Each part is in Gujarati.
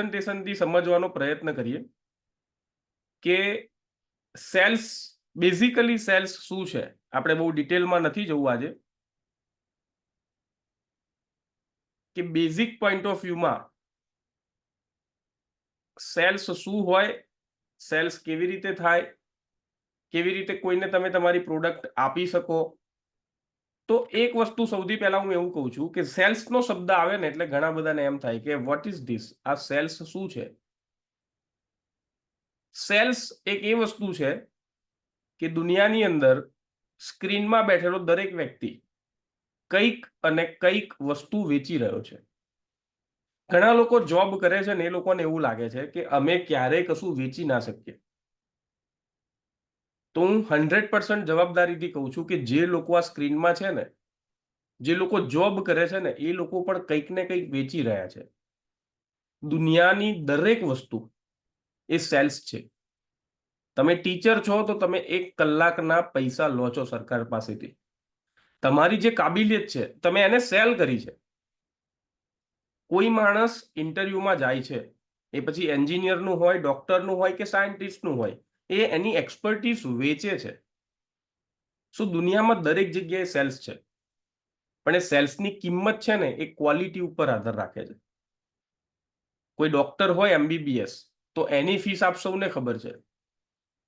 પ્રેઝન્ટેશનથી સમજવાનો પ્રયત્ન કરીએ કે સેલ્સ બેઝિકલી સેલ્સ શું છે. આપણે બહુ ડિટેલમાં નથી જવું આજે, કે બેઝિક પોઈન્ટ ઓફ વ્યૂમાં સેલ્સ શું હોય, સેલ્સ કેવી રીતે થાય, કેવી રીતે કોઈને તમે તમારી પ્રોડક્ટ આપી શકો. તો એક વસ્તુ સૌથી પહેલા હું એવું કહું છું કે સેલ્સનો શબ્દ આવે ને એટલે ઘણા બધાને એમ થાય કે વોટ ઇઝ ધીસ, આ સેલ્સ શું છે. સેલ્સ એક એ વસ્તુ છે કે દુનિયાની અંદર સ્ક્રીનમાં બેઠેલો દરેક વ્યક્તિ કંઈક અને કંઈક વસ્તુ વેચી રહ્યો છે. ઘણા લોકો જોબ કરે છે ને એ લોકોને એવું લાગે છે કે અમે ક્યારેય કશું વેચી ના શકીએ. તો હું 100% જવાબદારીથી કહું છું કે જે લોકો આ સ્ક્રીનમાં છે ને, જે લોકો જોબ કરે છે ને, એ લોકો પણ કંઈક ને કંઈક વેચી રહ્યા છે. દુનિયાની દરેક વસ્તુ એ સેલ્સ છે. તમે ટીચર છો તો તમે 1 કલાકના પૈસા લો છો સરકાર પાસેથી. તમારી જે કાબિલિયત છે તમે એને સેલ કરી છે. કોઈ માણસ ઇન્ટરવ્યુમાં જાય છે, એ પછી એન્જિનિયરનું હોય, ડોક્ટરનું હોય કે સાયન્ટિસ્ટનું હોય, એ એની એક્સપર્ટીઝ વેચે છે. શું દુનિયામાં દરેક જગ્યાએ સેલ્સ છે, પણ એ સેલ્સની કિંમત છે ને એ ક્વોલિટી ઉપર આધાર રાખે છે. કોઈ ડોક્ટર હોય એમબીબીએસ, તો એની ફીસ આપ સૌને ખબર છે,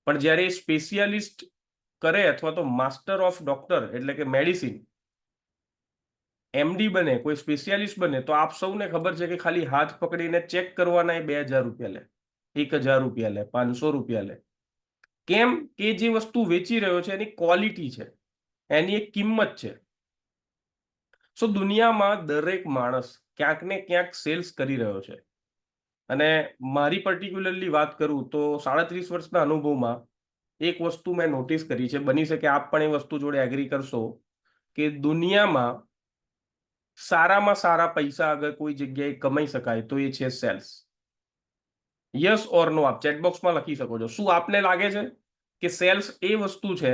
પણ જ્યારે એ સ્પેશિયાલિસ્ટ કરે અથવા તો માસ્ટર ઓફ ડોક્ટર એટલે કે મેડિસિન એમડી બને, કોઈ સ્પેશિયાલિસ્ટ બને, તો આપ સૌને ખબર છે કે ખાલી હાથ પકડીને ચેક કરવાના એ 2000 રૂપિયા લે, 1000 રૂપિયા લે, 500 રૂપિયા લે. કેમ કે જે વસ્તુ વેચી રહ્યો છે એની ક્વોલિટી છે, એની એક કિંમત છે. સો દુનિયામાં દરેક માણસ ક્યાંક ને ક્યાંક સેલ્સ કરી રહ્યો છે. અને મારી પર્ટિક્યુલરલી વાત કરું તો 37 વર્ષના અનુભવમાં એક વસ્તુ મેં નોટિસ કરી છે, બની શકે આપ પણ એ વસ્તુ જોડે એગ્રી કરશો, કે દુનિયામાં સારામાં સારા પૈસા અગર કોઈ જગ્યાએ કમાઈ શકાય તો એ છે સેલ્સ. યસ ઓર નો આપ ચેટ બોક્સમાં લખી શકો છો. શું આપને લાગે છે કે સેલ્સ એ વસ્તુ છે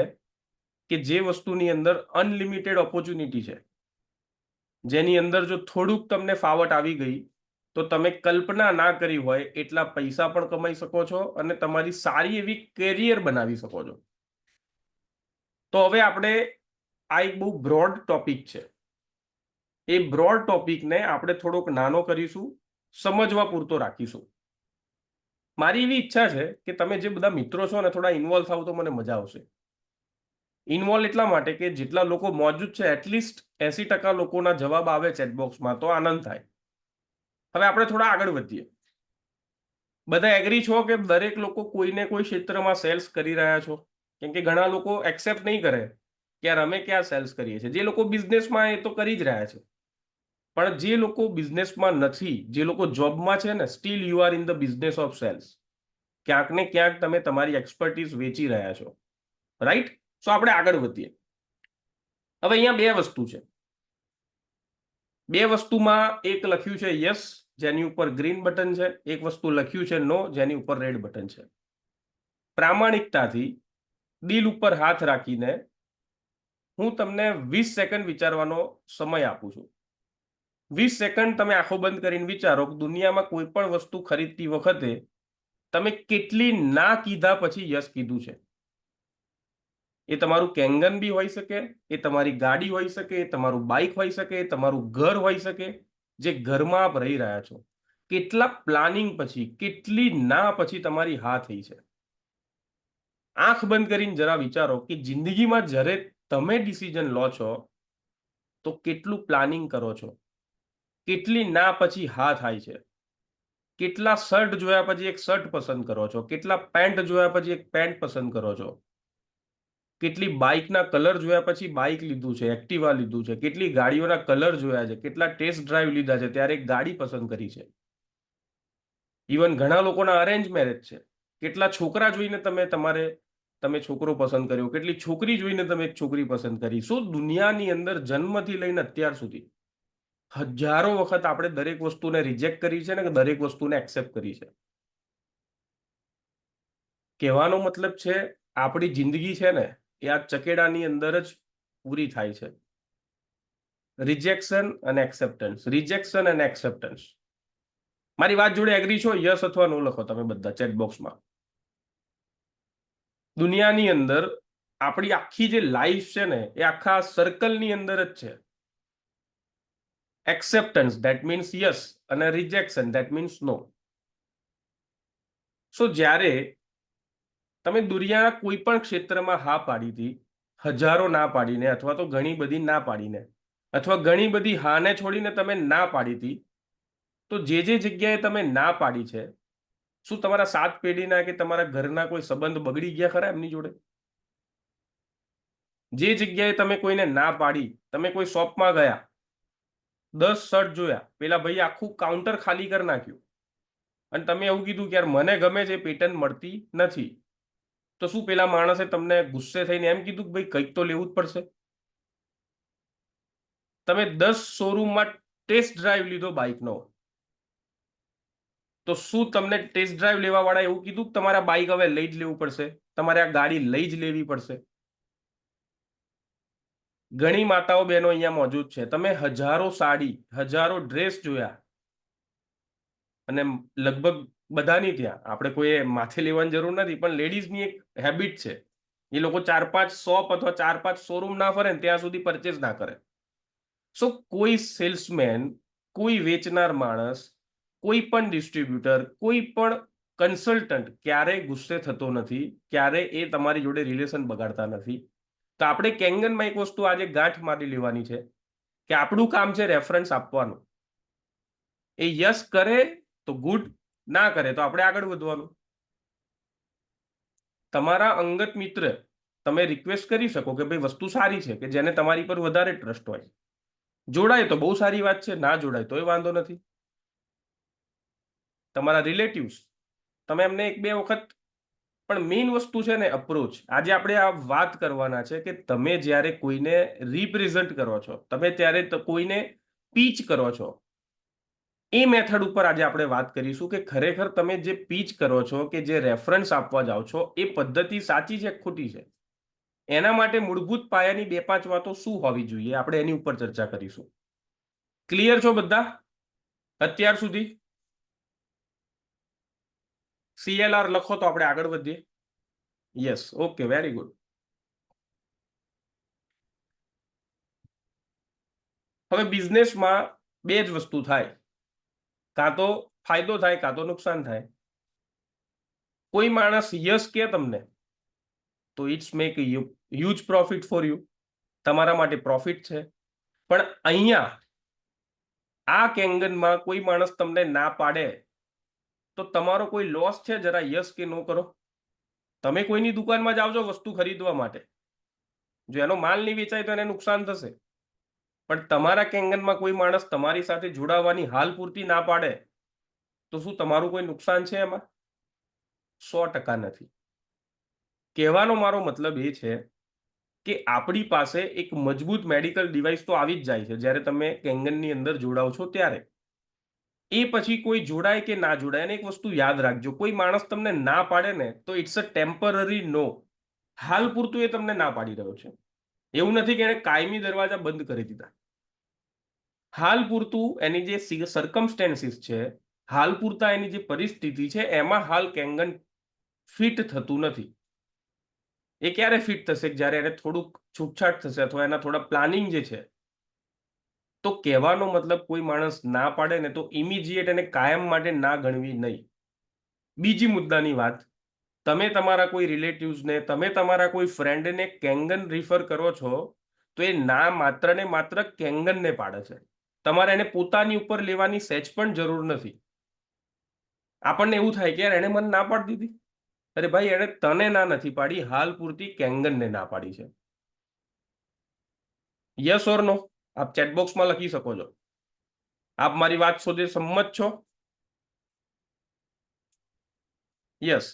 કે જે વસ્તુની અંદર અનલિમિટેડ ઓપોર્ચ્યુનિટી છે, જેની અંદર જો થોડુંક તમને ફાવટ આવી ગઈ તો તમે કલ્પના ના કરી હોય એટલા પૈસા પણ કમાઈ શકો છો અને તમારી સારી એવી કેરિયર બનાવી શકો છો? તો હવે આપણે આ એક બહુ બ્રોડ ટોપિક છે, એ બ્રોડ ટોપિકને આપણે થોડોક નાનો કરીશું, સમજવા પૂરતો રાખીશું. મારી એવી ઈચ્છા છે કે તમે જે બધા મિત્રો છો ને થોડા ઇન્વોલ્વ થાવ તો મને મજા આવશે. ઇન્વોલ્વ એટલા માટે કે જેટલા લોકો મોજૂદ છે એટલીસ્ટ 80% લોકોના જવાબ આવે ચેટબોક્સમાં તો આનંદ થાય. હવે આપણે થોડા આગળ વધીએ. બધા એગ્રી છો કે દરેક લોકો કોઈને કોઈ ક્ષેત્રમાં સેલ્સ કરી રહ્યા છો? કેમ કે ઘણા લોકો એક્સેપ્ટ નહીં કરે કે યાર અમે ક્યાં સેલ્સ કરીએ છીએ. જે લોકો બિઝનેસમાં એ તો કરી જ રહ્યા છે, પણ જે લોકો બિઝનેસમાં નથી, જે લોકો જોબમાં છે ને, still you are in the business of sales. ક્યાંક ને ક્યાંક તમે તમારી એક્સપર્ટીઝ વેચી રહ્યા છો, રાઈટ? સો આપણે આગળ વધીએ. હવે અહીંયા બે વસ્તુ છે. બે વસ્તુમાં એક લખ્યું છે યસ, જેની ઉપર ગ્રીન બટન છે, એક વસ્તુ લખ્યું છે નો, જેની ઉપર રેડ બટન છે. પ્રામાણિકતાથી દિલ ઉપર હાથ રાખીને હું તમને 20 સેકન્ડ વિચારવાનો સમય આપું છું. 20 સેકન્ડ તમે આંખો બંધ કરીને વિચારો કે દુનિયામાં કોઈ પણ વસ્તુ ખરીદતી વખતે તમે કેટલી ના કીધા પછી યસ કીધું છે. એ તમારું કેંગન બી હોઈ શકે, એ તમારી ગાડી હોઈ શકે, એ તમારું બાઇક હોઈ શકે, એ તમારું ઘર હોઈ શકે, જે ઘરમાં આપ રહી રહ્યા છો. કેટલા પ્લાનિંગ પછી, કેટલી ના પછી તમારી હા થઈ છે. આંખ બંધ કરીને જરા વિચારો કે જિંદગીમાં જ્યારે તમે ડિસિઝન લો છો તો કેટલું પ્લાનિંગ કરો છો, કેટલી ના પછી હા થાય છે. કેટલા શર્ટ જોયા પછી એક શર્ટ પસંદ કરો છો, કેટલા પેન્ટ જોયા પછી એક પેન્ટ પસંદ કરો છો, કેટલી બાઇકના કલર જોયા પછી બાઇક લીધું છે, એક્ટિવા લીધું છે, કેટલી ગાડીઓના કલર જોયા છે, કેટલા ટેસ્ટ ડ્રાઈવ લીધા છે, ત્યારે એક ગાડી પસંદ કરી છે. ઇવન ઘણા લોકોના અરેન્જ મેરેજ છે. કેટલા છોકરા જોઈને તમે છોકરો પસંદ કર્યો, કેટલી છોકરી જોઈને તમે એક છોકરી પસંદ કરી. શું દુનિયાની અંદર જન્મથી લઈને અત્યાર સુધી હજારો વખત આપણે દરેક વસ્તુને રિજેક્ટ કરી છે ને કે દરેક વસ્તુને એક્સેપ્ટ કરી છે? કહેવાનો મતલબ છે આપણી જિંદગી છે ને એ આ ચકેડાની અંદર જ પૂરી થાય છે. રિજેક્શન અને એક્સેપ્ટન્સ, રિજેક્શન અને એક્સેપ્ટન્સ. મારી વાત જોડે એગ્રી છો? યસ અથવા નો લખો તમે બધા ચેટ બોક્સમાં. દુનિયાની અંદર આપણી આખી જે લાઈફ છે ને એ આખા સર્કલની અંદર જ છે. એક્સેપ્ટન્સ ધેટ મીન્સ યસ, અને રિજેક્શન ધેટ મીન્સ નો. સો જ્યારે તમે દુનિયાના કોઈ પણ ક્ષેત્રમાં હા પાડી હતી, હજારો ના પાડીને, અથવા તો ઘણી બધી ના પાડીને, અથવા ઘણી બધી હાને છોડીને તમે ના પાડી હતી, તો જે જગ્યાએ તમે ના પાડી છે, શું તમારા સાત પેઢીના કે તમારા ઘરના કોઈ સંબંધ બગડી ગયા ખરા એમની જોડે? જે જગ્યાએ તમે કોઈને ના પાડી, તમે કોઈ શોપમાં ગયા, 10 શર્ટ જોયા, પેલા ભાઈ આખું કાઉન્ટર ખાલી કરી નાખ્યું, અને તમે એવું કીધું કે યાર મને ગમે છે, પેટર્ન મળતી નથી, તો શું પેલા માણસે તમને ગુસ્સે થઈને એમ કીધું કે ભાઈ કંઈક તો લેવું જ પડશે? તમે 10 શોરૂમમાં ટેસ્ટ ડ્રાઈવ લીધો બાઇકનો, તો શું તમને ટેસ્ટ ડ્રાઈવ લેવા વાળા એવું કીધું કે તમારા બાઇક હવે લઈ જ લેવું પડશે, તમારે આ ગાડી લઈ જ લેવી પડશે? ઘણી માતાઓ બહેનો અહીંયા મોજૂદ છે, તમે હજારો સાડી, હજારો ડ્રેસ જોયા, અને લગભગ બધાની ત્યાં, આપણે કોઈ માથે લેવાની જરૂર નથી, પણ લેડીઝની એક હેબિટ છે, એ લોકો 4-5 શોપ અથવા 4-5 શોરૂમ ના ફરે ને ત્યાં સુધી પરચેસ ના કરે. સો કોઈ સેલ્સમેન, કોઈ વેચનાર માણસ, કોઈ પણ ડિસ્ટ્રીબ્યુટર, કોઈ પણ કન્સલ્ટન્ટ ક્યારેય ગુસ્સે થતો નથી, ક્યારે એ તમારી જોડે રિલેશન બગાડતા નથી. તો આપણે કેંગનમાં એક વસ્તુ આજે ગાંઠ મારી લેવાની છે કે આપણું કામ છે રેફરન્સ આપવાનું. એ યસ કરે તો ગુડ, ના કરે તો આપણે આગળ વધવાનું. તમારા અંગત મિત્ર, તમે રિક્વેસ્ટ કરી શકો કે ભાઈ વસ્તુ સારી છે, કે જેને તમારી પર વધારે ટ્રસ્ટ હોય, જોડાય તો બહુ સારી વાત છે, ના જોડાય તોય વાંધો નથી. તમારા રિલેટિવ્સ, તમે એમને એક બે વખત, પણ મેઇન વસ્તુ છે ને અપ્રોચ. આજે આપણે આ વાત કરવાના છે કે તમે જ્યારે કોઈને રિપ્રેઝન્ટ કરો છો, તમે ત્યારે કોઈને પીચ કરો છો, એ મેથડ ઉપર આજે આપણે વાત કરીશું કે ખરેખર તમે જે પીચ કરો છો, કે જે રેફરન્સ આપવા જાઓ છો, એ પદ્ધતિ સાચી છે ખોટી છે. એના માટે મૂળભૂત પાયાની 2-5 વાતો શું હોવી જોઈએ, આપણે એની ઉપર ચર્ચા કરીશું. ક્લિયર છો બધા અત્યાર સુધી? CLR લખો તો આપણે આગળ વધીએ. Yes, okay, very good. હવે બિઝનેસમાં બે જ વસ્તુ થાય, કાં તો ફાયદો થાય, કાં તો નુકસાન થાય. કોઈ માણસ યસ કે તમને, તો it's make huge profit for you, તમારા માટે પ્રોફિટ છે. પણ અહીંયા આ કેંગનમાં કોઈ માણસ તમને ના પાડે, તો તમારો કોઈ લોસ છે? જરા યસ કે નો કરો. તમે કોઈની દુકાનમાં જાઓ છો વસ્તુ ખરીદવા માટે, જો એનો માલ નહીં વેચાય તો એને નુકસાન થશે, પણ તમારા કેંગનમાં કોઈ માણસ તમારી સાથે જોડાવાની હાલ પૂરતી ના પાડે, તો શું તમારું કોઈ નુકસાન છે એમાં? 100% નથી. કહેવાનો મારો મતલબ એ છે કે આપણી પાસે એક મજબૂત મેડિકલ ડિવાઇસ તો આવી જ જાય છે જ્યારે તમે કેંગનની અંદર જોડાઓ છો ત્યારે. એ પછી કોઈ જોડાય કે ના જોડાય, અને એક વસ્તુ યાદ રાખજો, કોઈ માણસ તમને ના પાડે ને તો ઇટ્સ અ ટેમ્પરરી નો. હાલ પૂરતું એ તમને ના પાડી રહ્યો છે, એવું નથી કે એને કાયમી દરવાજા બંધ કરી દીધા. હાલ પૂરતું એની જે સર્કમસ્ટેન્સીસ છે, હાલ પૂરતા એની જે પરિસ્થિતિ છે, એમાં હાલ કેંગન ફિટ થતું નથી. એ ક્યારે ફિટ થશે? જ્યારે એને થોડુંક છૂટછાટ થશે, અથવા એના થોડા પ્લાનિંગ જે છે. તો કહેવાનો મતલબ, કોઈ માણસ ના પાડે ને તો ઇમિજિએટ એને કાયમ માટે ના ગણવી નહીં. બીજી મુદ્દાની વાત, તમે તમારા કોઈ રિલેટિવ્સને, તમે તમારા કોઈ ફ્રેન્ડને કેંગન રિફર કરો છો, તો એ ના માત્ર ને માત્ર કેંગનને પાડે છે. તમારે એને પોતાની ઉપર લેવાની સહેજ પણ જરૂર નથી. આપણને એવું થાય કે યાર એને મને ના પાડી દીધી. અરે ભાઈ, એને તને ના નથી પાડી, હાલ પૂરતી કેંગનને ના પાડી છે. યસ ઓર નો આપ ચેટબોક્સમાં લખી શકો છો. આપ મારી વાત સાથે સંમત છો? યસ.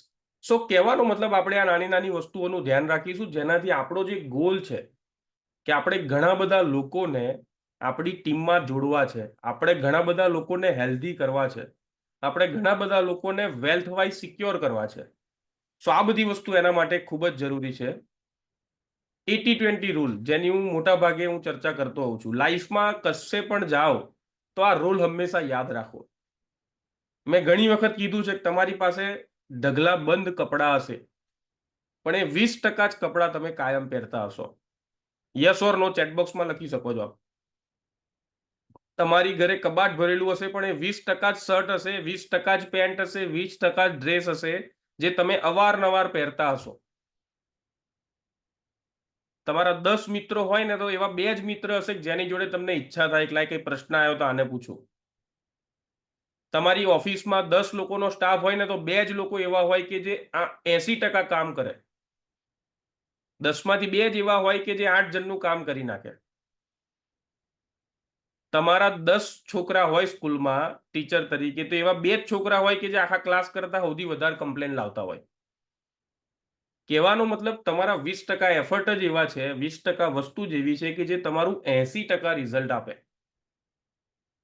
સો કહેવાનો મતલબ, આપણે આ નાની નાની વસ્તુઓનું ધ્યાન રાખીશું, જેનાથી આપણો જે ગોલ છે કે આપણે ઘણા બધા લોકોને આપણી ટીમમાં જોડવા છે, આપણે ઘણા બધા લોકોને હેલ્ધી કરવા છે, આપણે ઘણા બધા લોકોને વેલ્થ વાઇઝ સિક્યોર કરવા છે. સો આ બધી વસ્તુ એના માટે ખૂબ જ જરૂરી છે. 80-20 રૂલ, જેની મોટા ભાગે હું ચર્ચા કરતો હોઉં છું. લાઈફમાં કશે પણ જાઓ તો આ રૂલ હંમેશા યાદ રાખો. મેં ઘણી વખત કીધું છે કે તમારી પાસે ઢગલા બંધ કપડાં હશે, પણ એ 20% જ કપડાં તમે કાયમ પહેરતા હશો. યસ ઓર નો ચેટબોક્સમાં લખી શકો છો આપ. તમારી ઘરે કબાટ ભરેલું હશે, પણ એ 20% જ શર્ટ હશે, 20% જ પેન્ટ હશે, 20% જ ડ્રેસ હશે, જે તમે અવારનવાર પહેરતા હશો. તમારા 10 મિત્રો હોય ને, તો એવા 2 જ મિત્ર હશે જેની જોડે તમને ઈચ્છા થાય કે કઈ પ્રશ્ન આવ્યો તો આને પૂછું. તમારી ઓફિસમાં 10 લોકોનો સ્ટાફ હોય ને, તો 2 જ લોકો એવા હોય કે જે 80% કામ કરે. 10માંથી 2 જ એવા હોય કે જે 8 જણનું કામ કરી નાખે. તમારા 10 છોકરા હોય સ્કૂલમાં ટીચર તરીકે, તો એવા 2 જ છોકરા હોય કે જે આખા ક્લાસ કરતા સૌથી વધારે કમ્પ્લેન લાવતા હોય. કહેવાનો મતલબ તમારા 20% એફર્ટ જ એવા છે, 20% વસ્તુ જ એવી છે કે જે તમારું 80% રિઝલ્ટ આપે.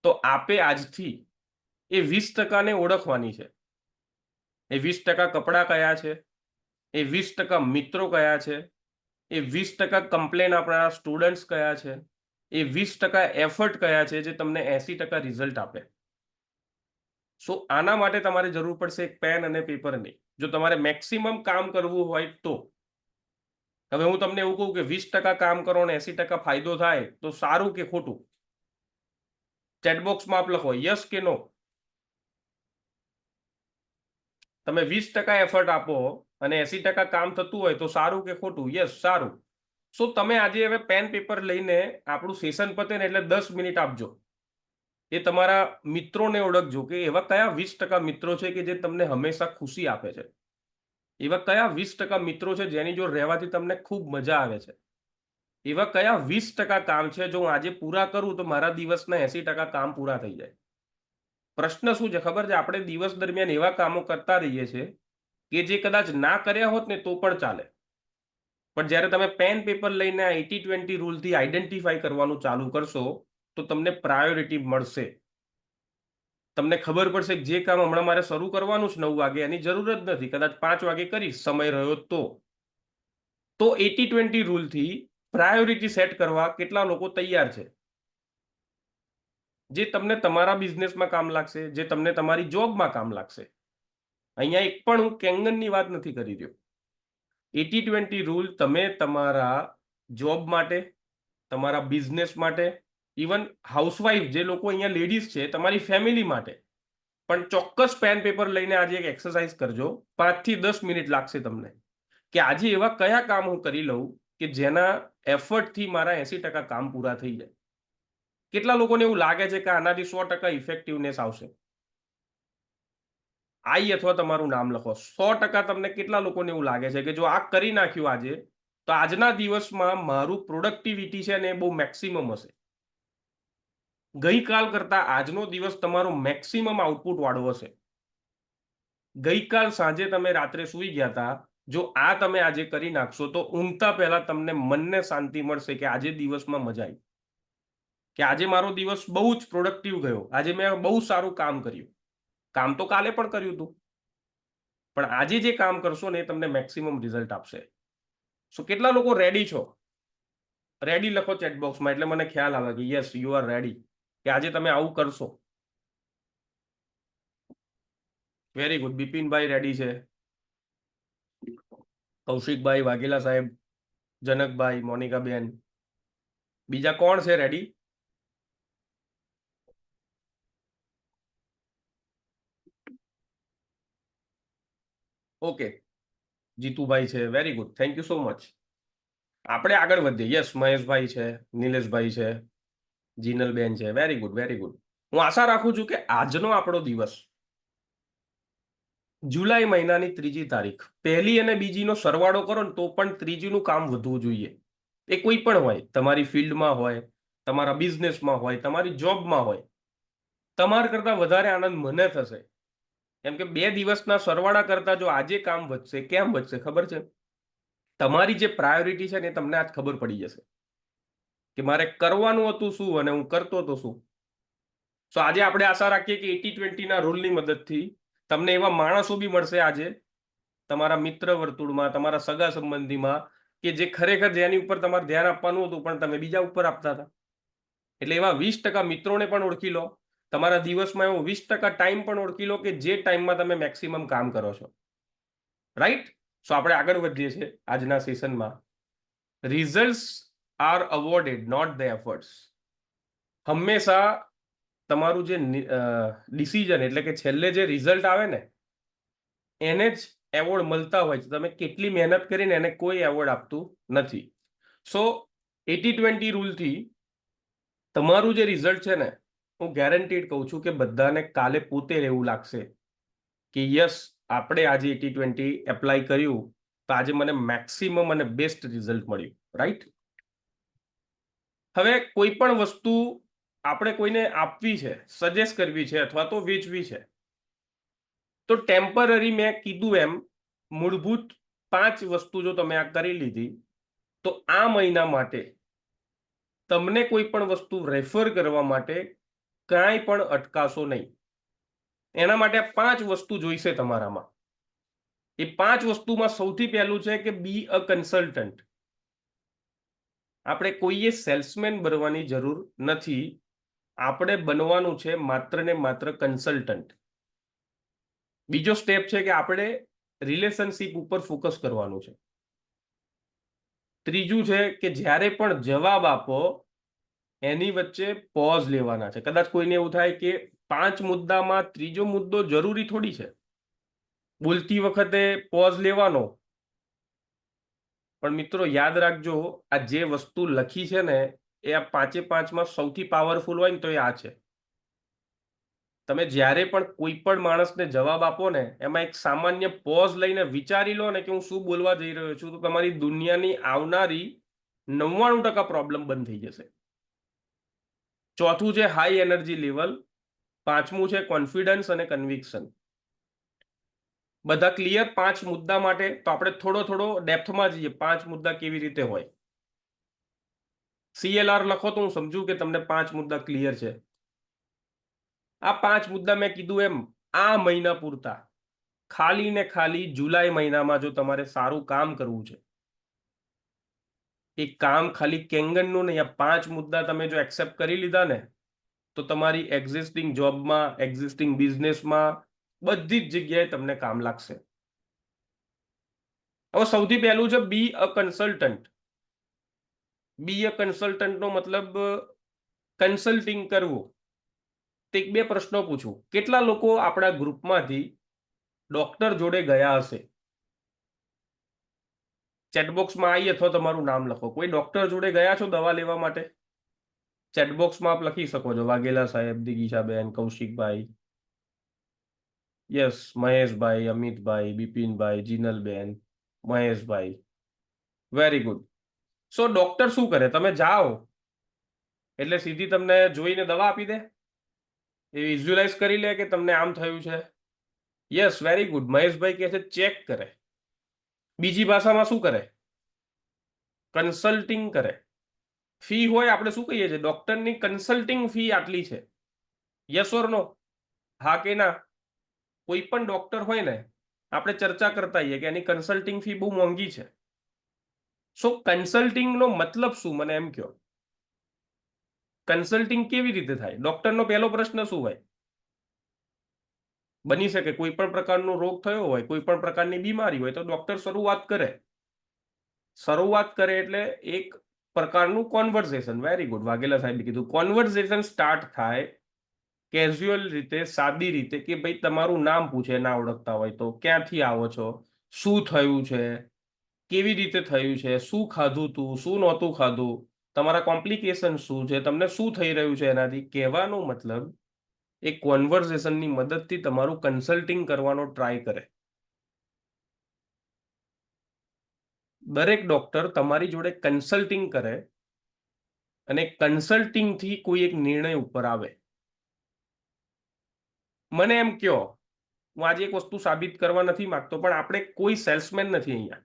તો આપે આજથી એ 20%ને ઓળખવાની છે. એ 20% કપડાં કયા છે, એ 20% મિત્રો કયા છે, એ 20% કમ્પ્લેન આપણા સ્ટુડન્ટ્સ કયા છે, એ 20% એફર્ટ કયા છે જે તમને 80% રિઝલ્ટ આપે. સો આના માટે તમારે જરૂર પડશે એક પેન અને પેપરની. જો તમારે મેક્સિમમ કામ કરવું હોય તો. હવે હું તમને એવું કહું કે 20% કામ કરો ને 80% ફાયદો થાય, તો સારું કે ખોટું? ચેટબોક્સમાં આપ લખો યસ કે નો. તમે 20% એફર્ટ આપો અને 80% કામ થતું હોય, તો સારું કે ખોટું? યસ, સારું. સો તમે આજે હવે પેન પેપર લઈને આપણું સેશન પતે ને એટલે 10 મિનિટ આપજો. એ તમારા મિત્રોને ઓળખજો કે એવા કયા 20% મિત્રો છે કે જે તમને હંમેશા ખુશી આપે છે. એવા કયા 20% મિત્રો છે જેની જોડે રહેવાથી તમને ખૂબ મજા આવે છે. એવા કયા 20% કામ છે જો હું આજે પૂરા કરું તો મારા દિવસના 80% કામ પૂરા થઈ જાય. પ્રશ્ન શું છે ખબર છે? આપણે દિવસ દરમિયાન એવા કામો કરતા રહીએ છીએ કે જે કદાચ ના કર્યા હોત ને તો પણ ચાલે. પણ જ્યારે તમે પેન પેપર લઈને 80-20 રૂલથી આઈડેન્ટિફાઈ કરવાનું ચાલુ કરશો, તો તમને પ્રાયોરિટી મળશે. તમને ખબર પડશે કે જે કામ હમણાં મારે શરૂ કરવાનું છે 9 વાગે, એની જરૂર જ નથી, કદાચ 5 વાગે કરીશ, સમય રહ્યો તો. 80-20 રૂલથી પ્રાયોરિટી સેટ કરવા કેટલા લોકો તૈયાર છે? જે તમને તમારા બિઝનેસમાં કામ લાગશે, જે તમને તમારી જોબમાં કામ લાગશે. અહીંયા એક પણ હું કેંગનની વાત નથી કરી રહ્યો. 80-20 રૂલ તમે તમારા જોબ માટે, તમારા બિઝનેસ માટે, ઇવન હાઉસવાઈફ જે લોકો અહીંયા લેડીઝ છે, તમારી ફેમિલી માટે પણ ચોક્કસ પેન પેપર લઈને આજે એક એક્સરસાઇઝ કરજો. 5 થી 10 મિનિટ લાગશે તમને, કે આજે એવા કયા કામ હું કરી લઉં કે જેના એફર્ટથી મારા 80% કામ પૂરા થઈ જાય. કેટલા લોકોને એવું લાગે છે કે આનાથી 100% ઇફેક્ટિવનેસ આવશે? આઈ અથવા તમારું નામ લખો. 100% તમને કેટલા લોકોને એવું લાગે છે કે જો આ કરી નાખ્યું આજે, તો આજના દિવસમાં મારું પ્રોડક્ટિવિટી છે ને એ બહુ મેક્સિમમ હશે? ગઈકાલ કરતા આજનો દિવસ તમારો મેક્સિમમ આઉટપુટ વાળો હશે. ગઈકાલ સાંજે તમે રાત્રે સૂઈ ગયા હતા, જો આ તમે આજે કરી નાખશો તો ઊંઘતા પહેલા તમને મનને શાંતિ મળશે કે આજે દિવસમાં મજા આવી, કે આજે મારો દિવસ બહુ જ પ્રોડક્ટિવ ગયો, આજે મેં બહુ સારું કામ કર્યું. કામ તો કાલે પણ કર્યું હતું, પણ આજે જે કામ કરશો ને એ તમને મેક્સિમમ રિઝલ્ટ આપશે. સો કેટલા લોકો રેડી છો? રેડી લખો ચેટબોક્સમાં, એટલે મને ખ્યાલ આવે કે યસ યુ આર રેડી, કે આજે તમે આવું કરશો. Very good. બિપિનભાઈ રેડી છે, કૌશિકભાઈ, વાઘેલા સાહેબ, જનકભાઈ, મોનિકાબેન. બીજા કોણ છે રેડી? ઓકે, જીતુભાઈ છે, very good, thank you so much. આપણે આગળ વધીએ. યસ, મહેશભાઈ છે, નિલેશભાઈ છે, જીનલબેન છે, વેરી ગુડ, વેરી ગુડ. હું આશા રાખું છું કે આજનો આપણો દિવસ, જુલાઈ મહિનાની 3જી તારીખ, પહેલી અને બીજીનો સરવાળો કરો ને તો પણ ત્રીજીનું કામ વધવું જોઈએ. એ કોઈ પણ હોય, તમારી ફિલ્ડમાં હોય, તમારા બિઝનેસમાં હોય, તમારી જોબમાં હોય. તમારા કરતા વધારે આનંદ મને થશે, કેમ કે 2 દિવસના સરવાળા કરતા જો આજે કામ વધશે. કેમ વધશે ખબર છે? તમારી જે પ્રાયોરિટી છે ને એ તમને આજ ખબર પડી જશે કે મારે કરવાનું હતું શું અને હું કરતો તો શું. સો આજે આપણે આશા રાખીએ કે 80-20 ના રૂલની મદદથી તમને એવા માણસો બી મળશે આજે તમારા મિત્ર વર્તુળમાં, તમારા સગા સંબંધીમાં, કે જે ખરેખર જેની ઉપર તમારે ધ્યાન આપવાનું હતું પણ તમે બીજા ઉપર આપતા હતા. એટલે એવા 20% મિત્રોને પણ ઓળખી લો, તમારા દિવસમાં એવો 20% ટાઈમ પણ ઓળખી લો કે જે ટાઈમમાં તમે મેક્સિમમ કામ કરો છો, રાઈટ? સો આપણે આગળ વધીએ છીએ આજના સેશનમાં. Results are awarded, not the efforts. હંમેશા તમારું જે ડિસિઝન એટલે કે છેલ્લે જે રિઝલ્ટ આવે ને એને જ એવોર્ડ મળતા હોય છે. તમે કેટલી મહેનત કરીને એને કોઈ એવોર્ડ આપતું નથી. સો 80-20 રૂલથી તમારું જે રિઝલ્ટ છે ને, હું ગેરંટીડ કહું છું કે બધાને કાલે પોતે એવું લાગશે કે યસ, આપણે આજે 80-20 એપ્લાય કર્યું તો આજે મને મેક્સિમમ અને બેસ્ટ રિઝલ્ટ મળ્યું, રાઈટ? હવે કોઈ પણ વસ્તુ આપણે કોઈને આપવી છે, સજેસ્ટ કરવી છે અથવા તો વેચવી છે, તો ટેમ્પરરી મેં કીધું એમ મૂળભૂત 5 વસ્તુ જો તમે આ કરી લીધી તો આ મહિના માટે તમને કોઈ પણ વસ્તુ રેફર કરવા માટે કાંઈ પણ અટકાશો નહીં. એના માટે 5 વસ્તુ જોઈશે તમારામાં. એ 5 વસ્તુમાં સૌથી પહેલું છે કે બી અ કન્સલ્ટન્ટ. આપણે કોઈએ સેલ્સમેન બનવાની જરૂર નથી. આપણે બનવાનું છે માત્ર ને માત્ર કન્સલ્ટન્ટ. બીજો સ્ટેપ છે કે આપણે રિલેશનશિપ ઉપર ફોકસ કરવાનું છે. ત્રીજું છે કે જ્યારે પણ જવાબ આપો એની વચ્ચે પોઝ લેવાના છે. કદાચ કોઈને એવું થાય કે 5 મુદ્દામાં ત્રીજો મુદ્દો જરૂરી થોડી છે, બોલતી વખતે પોઝ લેવાનો. પણ મિત્રો યાદ રાખજો, આ જે વસ્તુ લખી છે ને એ આ 5-5માં સૌથી પાવરફુલ હોય ને તો એ આ છે. તમે જ્યારે પણ કોઈ પણ માણસને જવાબ આપો ને એમાં એક સામાન્ય પોઝ લઈને વિચારી લો ને કે હું શું બોલવા જઈ રહ્યો છું, તો તમારી દુનિયાની આવનારી 99% પ્રોબ્લેમ બંધ થઈ જશે. ચોથું છે હાઈ એનર્જી લેવલ. પાંચમું છે કોન્ફિડન્સ અને કન્વિક્શન. બધા ક્લિયર 5 મુદ્દા માટે? તો આપણે થોડો ડેપ્થમાં જઈએ. 5 મુદ્દા કેવી રીતે હોય. CLR લખો તો હું સમજુ કે તમને 5 મુદ્દા ક્લિયર છે. આ 5 મુદ્દા મેં કીધું એમ આ મહિના પૂરતા, ખાલી ને ખાલી જુલાઈ મહિનામાં જો તમારે સારું કામ કરવું છે, એ કામ ખાલી કેંગનનું નહીં, આ 5 મુદ્દા તમે જો એક્સેપ્ટ કરી લીધા ને તો તમારી એક્ઝિસ્ટિંગ જોબમાં, એક્ઝિસ્ટિંગ બિઝનેસમાં, બધી જ જગ્યાએ તમને કામ લાગશે. હવે સૌથી પહેલું છે બી અ કન્સલ્ટન્ટ. બી અ કન્સલ્ટન્ટનો મતલબ કન્સલ્ટિંગ કરવું. તો 1-2 પ્રશ્નો પૂછું. કેટલા લોકો આપણા ગ્રુપમાંથી ડોક્ટર જોડે ગયા હશે? ચેટબોક્સમાં આવી અથવા તમારું નામ લખો. કોઈ ડોક્ટર જોડે ગયા છો દવા લેવા માટે? ચેટબોક્સમાં આપ લખી શકો છો. વાઘેલા સાહેબ, દિગીશાબેન, કૌશિકભાઈ, યસ, મહેશભાઈ, અમિતભાઈ, બિપિનભાઈ, જીનલબેન, મહેશભાઈ, વેરી ગુડ. સો ડોક્ટર શું કરે? તમે જાઓ એટલે સીધી તમને જોઈને દવા આપી દે? એ વિઝ્યુઅલાઇઝ કરી લે કે તમને આમ થયું છે? Yes, very good. મહેશભાઈ કહે છે ચેક કરે. બીજી ભાષામાં શું કરે? કન્સલ્ટિંગ કરે. ફી હોય, આપણે શું કહીએ છીએ? ડોક્ટરની કન્સલ્ટિંગ ફી આટલી છે. યસ ઓર નો? હા કે ના? કોઈ પણ ડોક્ટર હોય ને આપણે ચર્ચા કરતા હોઈએ કે એની કન્સલ્ટિંગ ફી બહુ મોંઘી છે. સો કન્સલ્ટિંગનો મતલબ શું, મને એમ કહો. કન્સલ્ટિંગ કેવી રીતે થાય? ડોક્ટરનો પહેલો પ્રશ્ન શું હોય? બની શકે કોઈ પણ પ્રકારનો રોગ થયો હોય, કોઈ પણ પ્રકારની બીમારી હોય, તો ડોક્ટર શરૂઆત કરે એટલે એક પ્રકારનું કોન્વર્ઝેશન. વેરી ગુડ, વાઘેલા સાહેબે કીધું કોન્વર્ઝેશન સ્ટાર્ટ થાય કેઝ્યુઅલ રીતે, સાદી રીતે, કે ભાઈ તમારું નામ પૂછે ના ઓળખતા હોય તો, ક્યાંથી આવો છો, શું થયું છે, કેવી રીતે થયું છે, શું ખાધું તું, શું નહોતું ખાધું, તમારા કોમ્પ્લિકેશન શું છે, તમને શું થઈ રહ્યું છે. એનાથી કહેવાનો મતલબ એ કોન્વર્ઝેશનની મદદથી તમારું કન્સલ્ટિંગ કરવાનો ટ્રાય કરે. દરેક ડોક્ટર તમારી જોડે કન્સલ્ટિંગ કરે અને કન્સલ્ટિંગથી કોઈ એક નિર્ણય ઉપર આવે. મને એમ કહો, હું આજે એક વસ્તુ સાબિત કરવા નથી માંગતો, પણ આપણે કોઈ સેલ્સમેન નથી અહીંયા.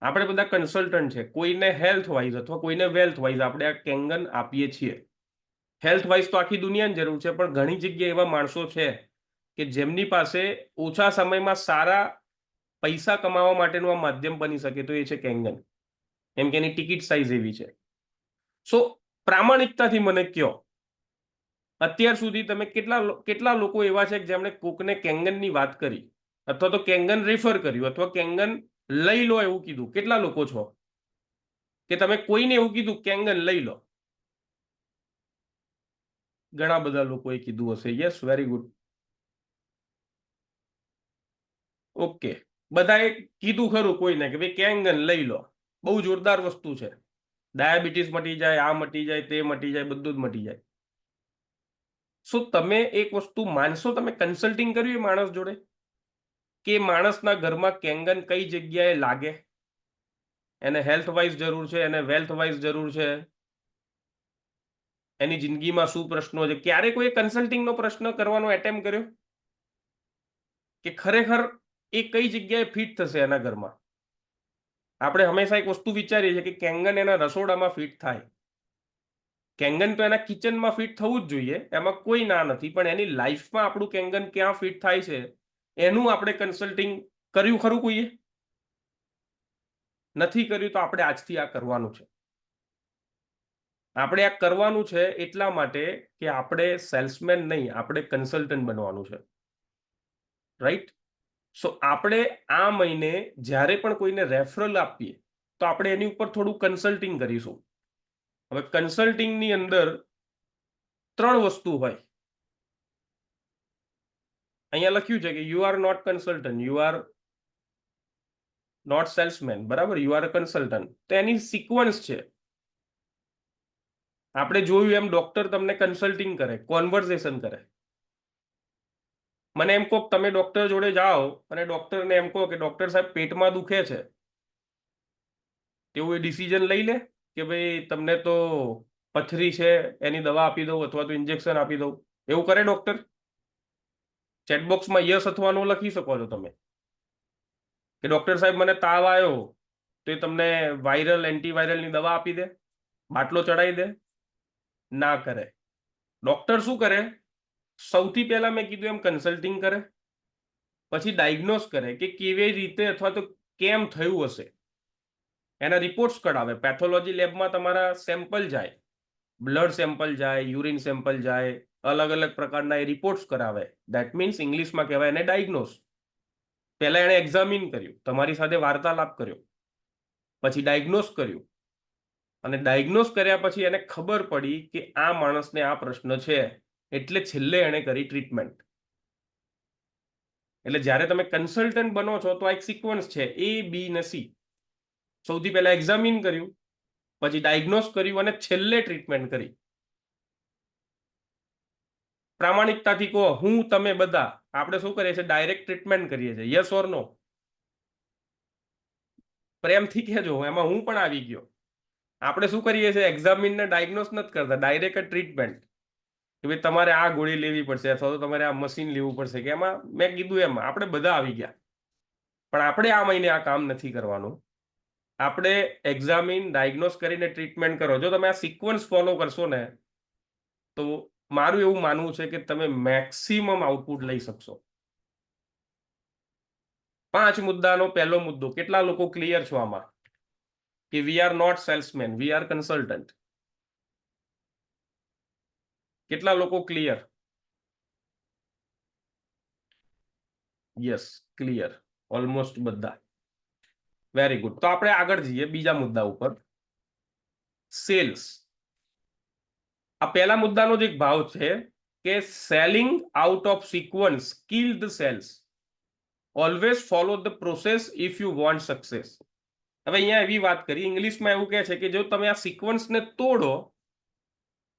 આપણે બધા કન્સલ્ટન્ટ છે. કોઈને હેલ્થ વાઇઝ અથવા કોઈને વેલ્થ વાઇઝ આપણે આ કેંગન આપીએ છીએ. હેલ્થ વાઇઝ તો આખી દુનિયાની જરૂર છે, પણ ઘણી જગ્યાએ એવા માણસો છે કે જેમની પાસે ઓછા સમયમાં સારા પૈસા કમાવા માટેનું આ માધ્યમ બની શકે, તો એ છે કેંગન. એમ કે એની ટિકિટ સાઇઝ એવી છે. સો પ્રામાણિકતાથી મને કહો, અત્યાર સુધી તમે કેટલા લોકો એવા છે કે જેમણે કોકને કેંગનની વાત કરી, અથવા તો કેંગન રેફર કર્યું, અથવા કેંગન લઈ લો એવું કીધું? કેટલા લોકો છો કે તમે કોઈને એવું કીધું કેંગન લઈ લો? ઘણા બધા લોકોએ કીધું હશે. Yes, very good. ઓકે, બધાએ કીધું ખરું કોઈને કે ભાઈ કેંગન લઈ લો, બહુ જોરદાર વસ્તુ છે, ડાયાબિટીસ મટી જાય, આ મટી જાય, તે મટી જાય, બધું જ મટી જાય. શું તમે એક વસ્તુ માનશો, તમે કન્સલ્ટિંગ કર્યું એ માણસ જોડે કે માણસના ઘરમાં કેંગન કઈ જગ્યાએ લાગે, એને હેલ્થ વાઇઝ જરૂર છે, એને વેલ્થ વાઇઝ જરૂર છે, એની જિંદગીમાં શું પ્રશ્નો છે? ક્યારે કોઈ કન્સલ્ટિંગનો પ્રશ્ન કરવાનો એટેમ્પ કર્યો કે ખરેખર એ કઈ જગ્યાએ ફિટ થશે એના ઘરમાં? આપણે હંમેશા એક વસ્તુ વિચારીએ છીએ કે કેંગન એના રસોડામાં ફિટ થાય. કેંગન તો એના કિચનમાં ફિટ થવું જ જોઈએ, એમાં કોઈ ના નથી, પણ એની લાઈફમાં આપણું કેંગન ક્યાં ફિટ થાય છે એનું આપણે કન્સલ્ટિંગ કર્યું ખરું કોઈએ? નથી કર્યું. તો આપણે આજથી આ કરવાનું છે. આપણે આ કરવાનું છે એટલા માટે કે આપણે સેલ્સમેન નહીં, આપણે કન્સલ્ટન્ટ બનવાનું છે. રાઈટ? સો આપણે આ મહિને જ્યારે પણ કોઈને રેફરલ આપીએ તો આપણે એની ઉપર થોડું કન્સલ્ટિંગ કરીશું. હવે કન્સલ્ટિંગની અંદર 3 વસ્તુ હોય. અહીંયા લખ્યું છે કે you are not consultant, you are not salesman, બરાબર? You are a consultant. તો એની સિક્વન્સ છે. આપણે જોયું એમ ડોક્ટર તમને કન્સલ્ટિંગ કરે, કોન્વર્ઝેશન કરે. મને એમ કહો તમે ડોક્ટર જોડે જાઓ અને ડોક્ટરને એમ કહો કે ડોક્ટર સાહેબ પેટમાં દુખે છે, તેવું એ ડિસિઝન લઈ લે કે ભાઈ તમને તો પથરી છે, એની દવા આપી દઉં અથવા તો ઇન્જેક્શન આપી દઉં? એવું કરે ડોક્ટર? ચેટબોક્સમાં યસ અથવા નો લખી શકો છો તમે કે ડોક્ટર સાહેબ મને તાવ આવ્યો તો એ તમને વાયરલ એન્ટીવાયરલની દવા આપી દે, બાટલો ચડાવી દે? ના કરે. ડોક્ટર શું કરે? સૌથી પહેલા મેં કીધું એમ કન્સલ્ટિંગ કરે, પછી ડાયગ્નોસ કરે કે કેવી રીતે અથવા તો કેમ થયું હશે, એના રિપોર્ટ્સ કઢાવે. પેથોલોજી લેબમાં તમારા સેમ્પલ જાય, બ્લડ સેમ્પલ જાય, યુરિન સેમ્પલ જાય, અલગ અલગ પ્રકારના એ રિપોર્ટ્સ કરાવે. ધેટ મીન્સ ઇંગ્લિશમાં કહેવાય એને ડાયગ્નોસ. પહેલા એણે એક્ઝામિન કર્યું, તમારી સાથે વાર્તાલાપ કર્યો, પછી ડાયગ્નોસ કર્યું, અને ડાયગ્નોસ કર્યા પછી એને ખબર પડી કે આ માણસને આ પ્રશ્ન છે, એટલે છેલ્લે એણે કરી ટ્રીટમેન્ટ. એટલે જ્યારે તમે કન્સલ્ટન્ટ બનો છો તો આ એક સિક્વન્સ છે, A, B ને C. સૌથી પહેલા એક્ઝામિન કર્યું, પછી ડાયગ્નોસ કર્યું અને છેલ્લે ટ્રીટમેન્ટ કરી. પ્રામાણિકતાથી કહો, હું, તમે બધા આપણે શું કરીએ છીએ? ડાયરેક્ટ ટ્રીટમેન્ટ કરીએ છીએ. યસ ઓર નો? પ્રેમથી કહેજો, એમાં હું પણ આવી ગયો. આપણે શું કરીએ છીએ? એક્ઝામિન ને ડાયગ્નોસ નથી કરતા, ડાયરેક્ટ ટ્રીટમેન્ટ કે ભાઈ તમારે આ ગોળી લેવી પડશે અથવા તો તમારે આ મશીન લેવું પડશે, કે એમાં મેં કીધું એમ આપણે બધા આવી ગયા. પણ આપણે આ મહિને આ કામ નથી કરવાનું. આપણે એક્ઝામિન, ડાયગ્નોસ કરીને ટ્રીટમેન્ટ કરો. જો તમે આ સિક્વન્સ ફોલો કરશો ને તો મારું એવું માનવું છે કે તમે મેક્સિમમ આઉટપુટ લઈ શકશો. 5 મુદ્દાનો પહેલો મુદ્દો, કેટલા લોકો ક્લિયર છો આમાં કે we are not salesman, we are consultant? કેટલા લોકો ક્લિયર? યસ, ક્લિયર, ઓલમોસ્ટ બધા. Very good. તો આપણે આગળ જઈએ બીજા મુદ્દા ઉપર, સેલ્સ. આ પહેલા મુદ્દાનો જ એક ભાવ છે કે selling out of sequence kill the sales. Always follow the process if you want success. હવે અહીંયા એવી વાત કરી, ઇંગ્લિશમાં એવું કહે છે કે જો તમે આ સિક્વન્સને તોડો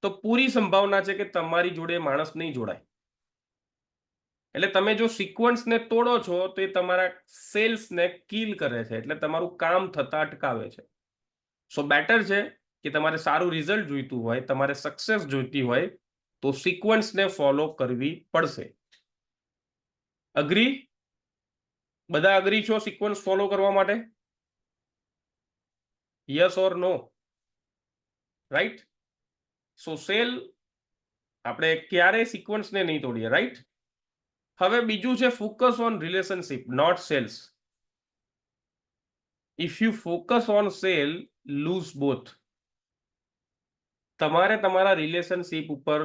તો પૂરી સંભાવના છે કે તમારી જોડે માણસ નહીં જોડાય. એટલે તમે જો સિક્વન્સને તોડો છો તો એ તમારા સેલ્સને કિલ કરે છે, એટલે તમારું કામ થતા અટકાવે છે. સો બેટર છે કે તમારે સારું રિઝલ્ટ જોઈતું હોય, તમારે સક્સેસ જોઈતી હોય તો સિક્વન્સને ફોલો કરવી પડશે. અગ્રી? બધા અગ્રી છો સિક્વન્સ ફોલો કરવા માટે? Yes or no? Right? So sale આપણે ક્યારેય સિક્વન્સને નહીં તોડીએ. રાઈટ? હવે બીજું છે focus on relationship, not sales. If you focus on sale, lose both. તમારે તમારા રિલેશનશિપ ઉપર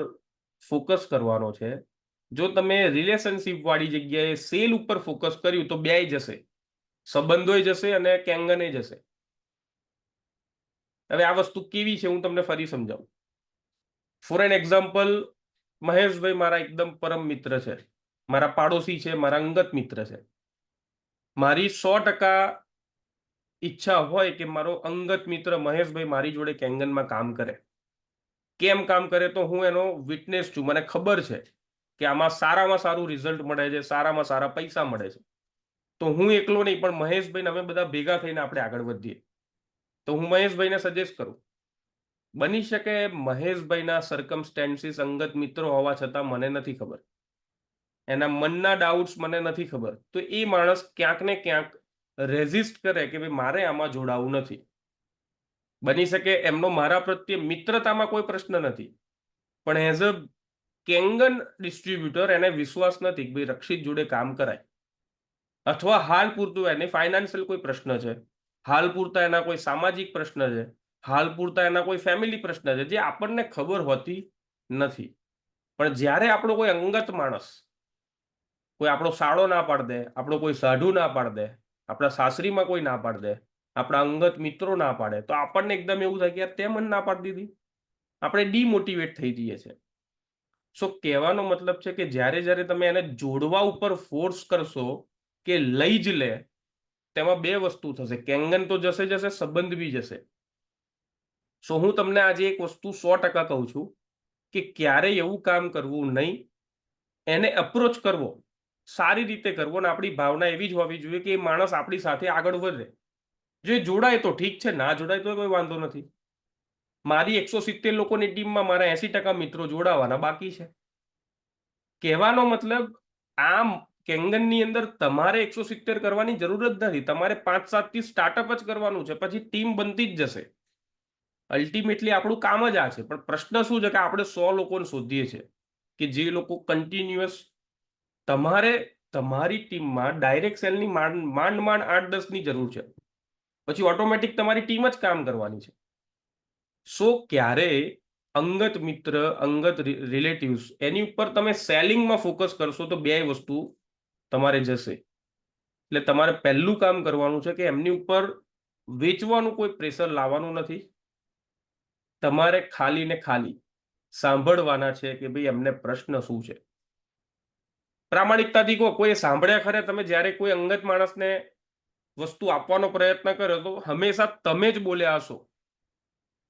ફોકસ કરવાનો છે. જો તમે રિલેશનશિપ વાળી જગ્યાએ સેલ ઉપર ફોકસ કર્યું તો બેય જશે, સંબંધોય જશે અને કેંગને જશે. હવે આ વસ્તુ કેવી છે હું તમને ફરી સમજાવું. ફોર એન એક્ઝામ્પલ, મહેશભાઈ મારા એકદમ પરમ મિત્ર છે, મારા પાડોશી છે, મારા અંગત મિત્ર છે. મારી 100% ઈચ્છા હોય કે મારો અંગત મિત્ર મહેશભાઈ મારી જોડે કેંગનમાં કામ કરે. કેમ કામ કરે તો હું એનો વિટનેસ છું, મને ખબર છે કે આમાં સારામાં સારું રિઝલ્ટ મળે છે, સારામાં સારા પૈસા મળે છે. તો હું એકલો નહીં પણ મહેશભાઈને અમે બધા ભેગા થઈને આપણે આગળ વધીએ. તો હું મહેશભાઈને સજેસ્ટ કરું. બની શકે મહેશભાઈના સર્કમસ્ટેન્સીસ અંગત મિત્રો હોવા છતાં મને નથી ખબર, એના મનના ડાઉટ્સ મને નથી ખબર, તો એ માણસ ક્યાંક ને ક્યાંક રેઝિસ્ટ કરે કે ભાઈ મારે આમાં જોડાવું નથી. બની શકે એમનો મારા પ્રત્યે મિત્રતામાં કોઈ પ્રશ્ન નથી, પણ એઝ અ કેંગન ડિસ્ટ્રીબ્યુટર એને વિશ્વાસ નથી કે ભાઈ રક્ષિત જોડે કામ કરાય, અથવા હાલ પૂરતું એને ફાઇનાન્શિયલ કોઈ પ્રશ્ન છે, હાલ પૂરતા એના કોઈ સામાજિક પ્રશ્ન છે, હાલ પૂરતા એના કોઈ ફેમિલી પ્રશ્ન છે જે આપણને ખબર હોતી નથી. પણ જ્યારે આપણો કોઈ અંગત માણસ, કોઈ આપણો સાળો ના પાડ દે, આપણો કોઈ સાઢુ ના પાડ દે, આપણા સાસરીમાં કોઈ ના પાડ દે, આપણા અંગત મિત્રો ના પાડે, તો આપણને એકદમ એવું થાય કે યાર તે મને ના પાડી દીધી, આપણે ડીમોટિવેટ થઈ જઈએ છીએ. સો કહેવાનો મતલબ છે કે જ્યારે જ્યારે તમે એને જોડવા ઉપર ફોર્સ કરશો કે લઈ જ લે, તેમાં બે વસ્તુ થશે, કેંગન તો જશે જશે, સંબંધ બી જશે. સો હું તમને આજે એક વસ્તુ 100% કહું છું કે ક્યારેય એવું કામ કરવું નહીં. એને અપ્રોચ કરવો, સારી રીતે કરવો, અને આપણી ભાવના એવી જ હોવી જોઈએ કે એ માણસ આપણી સાથે આગળ વધે. જો જોડાય તો ઠીક છે, ના જોડાય તો કોઈ વાંધો નથી. મારી 170 લોકોની ટીમમાં મારા 80% મિત્રો જોડાવાના બાકી છે. કહેવાનો મતલબ, આમ કેંગનની અંદર તમારે 170 કરવાની જરૂર જ નથી, તમારે 5-7 થી સ્ટાર્ટઅપ જ કરવાનું છે, પછી ટીમ બનતી જ જશે. અલ્ટિમેટલી આપણું કામ જ આ છે. પણ પ્રશ્ન શું છે કે આપણે 100 લોકોને શોધીએ છીએ કે જે લોકો કન્ટિન્યુઅસ, તમારે તમારી ટીમમાં ડાયરેક્ટ સેલની માંડ 8-10 ની જરૂર છે, પછી ઓટોમેટિક તમારી ટીમ જ કામ કરવાની છે. સો ક્યારે અંગત મિત્ર, અંગત રિલેટિવ્સ, એની ઉપર તમે સેલિંગમાં ફોકસ કરશો તો બે વસ્તુ તમારે જશે. એટલે તમારે પહેલું કામ કરવાનું છે કે એમની ઉપર વેચવાનું કોઈ પ્રેશર લાવવાનું નથી. તમારે ખાલી ને ખાલી સાંભળવાના છે કે ભાઈ એમને પ્રશ્ન શું છે. પ્રામાણિકતાથી કહો, કોઈ સાંભળ્યા ખરે તમે જ્યારે કોઈ અંગત માણસને વસ્તુ આપવાનો પ્રયત્ન કર્યો તો હંમેશા તમે જ બોલ્યા હશો?